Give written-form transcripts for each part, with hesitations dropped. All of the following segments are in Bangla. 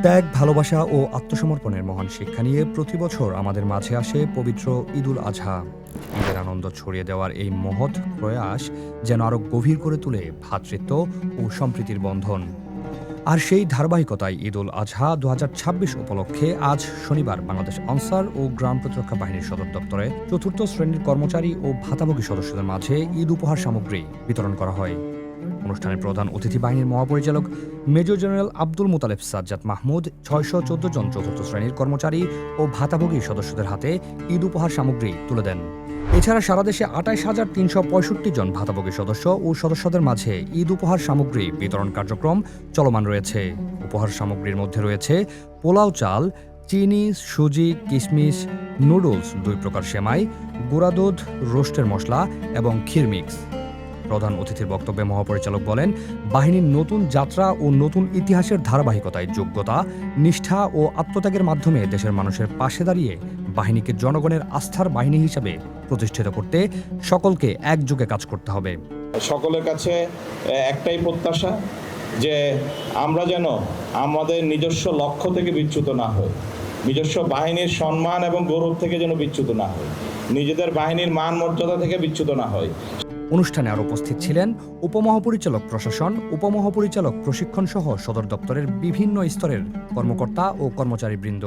ত্যাগ, ভালোবাসা ও আত্মসমর্পণের মহান শিক্ষা নিয়ে প্রতি বছর আমাদের মাঝে আসে পবিত্র ঈদুল আজহা। ঈদের আনন্দ ছড়িয়ে দেওয়ার এই মহৎ প্রয়াস যেন আরও গভীর করে তোলে ভ্রাতৃত্ব ও সম্প্রীতির বন্ধন। আর সেই ধারাবাহিকতায় ঈদুল আজহা ২০২৬ উপলক্ষে আজ শনিবার বাংলাদেশ আনসার ও গ্রাম প্রতিরক্ষা বাহিনীর সদর দপ্তরে চতুর্থ শ্রেণীর কর্মচারী ও ভাতাভোগী সদস্যদের মাঝে ঈদ উপহার সামগ্রী বিতরণ করা হয়। অনুষ্ঠানের প্রধান অতিথি বাহিনীর মহাপরিচালক মেজর জেনারেল আব্দুল মুতালেব সাজ্জাদ মাহমুদ ৬১৪ জন চতুর্থ শ্রেণীর কর্মচারী ও ভাতাভোগী সদস্যদের হাতে ঈদ উপহার সামগ্রী তুলে দেন। এছাড়া সারা দেশে ২৮,৩৬৫ জন ভাতাভোগী সদস্য ও সদস্যদের মাঝে ঈদ উপহার সামগ্রী বিতরণ কার্যক্রম চলমান রয়েছে। উপহার সামগ্রীর মধ্যে রয়েছে পোলাও চাল, চিনি, সুজি, কিশমিশ, নুডলস, ২ প্রকার সেমাই, গুঁড়া দুধ, রোস্টের মশলা এবং ক্ষীর মিক্স। প্রধান অতিথির বক্তব্যে মহাপরিচালক বলেন, বাহিনীর নতুন যাত্রা ও নতুন ইতিহাসের ধারাবাহিকতায় যোগ্যতা, নিষ্ঠা ও আত্মত্যাগের মাধ্যমে দেশের মানুষের পাশে দাঁড়িয়ে বাহিনীকে জনগণের আস্থার বাহিনী হিসাবে প্রতিষ্ঠিত করতে সকলকে একযোগে কাজ করতে হবে। সকলের কাছে একটাই প্রত্যাশা যে আমরা যেন আমাদের নিজস্ব লক্ষ্য থেকে বিচ্যুত না হই, নিজস্ব বাহিনীর সম্মান এবং গৌরব থেকে যেন বিচ্যুত না হই, নিজেদের বাহিনীর মান মর্যাদা থেকে বিচ্যুত না হই। অনুষ্ঠানে আরও উপস্থিত ছিলেন উপমহাপরিচালক প্রশাসন, উপমহাপরিচালক প্রশিক্ষণ সহ সদর দপ্তরের বিভিন্ন স্তরের কর্মকর্তা ও কর্মচারীবৃন্দ।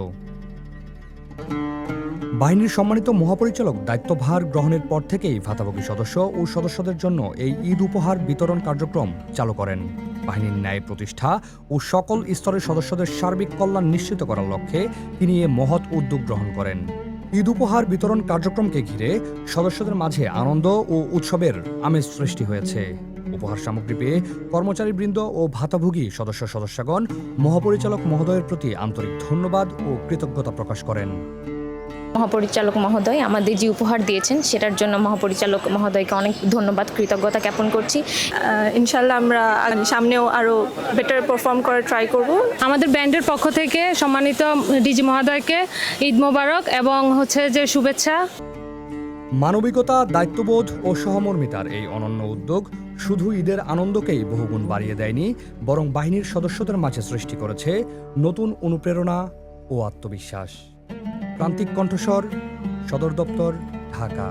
বাহিনীর সম্মানিত মহাপরিচালক দায়িত্বভার গ্রহণের পর থেকেই ভাতাভোগী সদস্য ও সদস্যদের জন্য এই ঈদ উপহার বিতরণ কার্যক্রম চালু করেন। বাহিনীর ন্যায় প্রতিষ্ঠা ও সকল স্তরের সদস্যদের সার্বিক কল্যাণ নিশ্চিত করার লক্ষ্যে তিনি এ মহৎ উদ্যোগ গ্রহণ করেন। ঈদ উপহার বিতরণ কার্যক্রমকে ঘিরে সদস্যদের মাঝে আনন্দ ও উৎসবের আমেজ সৃষ্টি হয়েছে। উপহার সামগ্রী পেয়ে কর্মচারীবৃন্দ ও ভাতাভোগী সদস্যগণ মহাপরিচালক মহোদয়ের প্রতি আন্তরিক ধন্যবাদ ও কৃতজ্ঞতা প্রকাশ করেন। মহাপরিচালক মহোদয় আমাদের যে উপহার দিয়েছেন সেটার জন্য মহাপরিচালক মহোদয়কে অনেক ধন্যবাদ, কৃতজ্ঞতা জ্ঞাপন করছি। ইনশাল্লাহ আমরা সামনেও আরও বেটার পারফর্ম করে ট্রাই করব। আমাদের ব্যান্ডের পক্ষ থেকে সম্মানিত ডিজি মহোদয়কে ঈদ মোবারক এবং যে শুভেচ্ছা। মানবিকতা, দায়িত্ববোধ ও সহমর্মিতার এই অনন্য উদ্যোগ শুধু ঈদের আনন্দকেই বহুগুণ বাড়িয়ে দেয়নি, বরং বাহিনীর সদস্যদের মাঝে সৃষ্টি করেছে নতুন অনুপ্রেরণা ও আত্মবিশ্বাস। প্রান্তিক কণ্ঠস্বর, সদর দপ্তর, ঢাকা।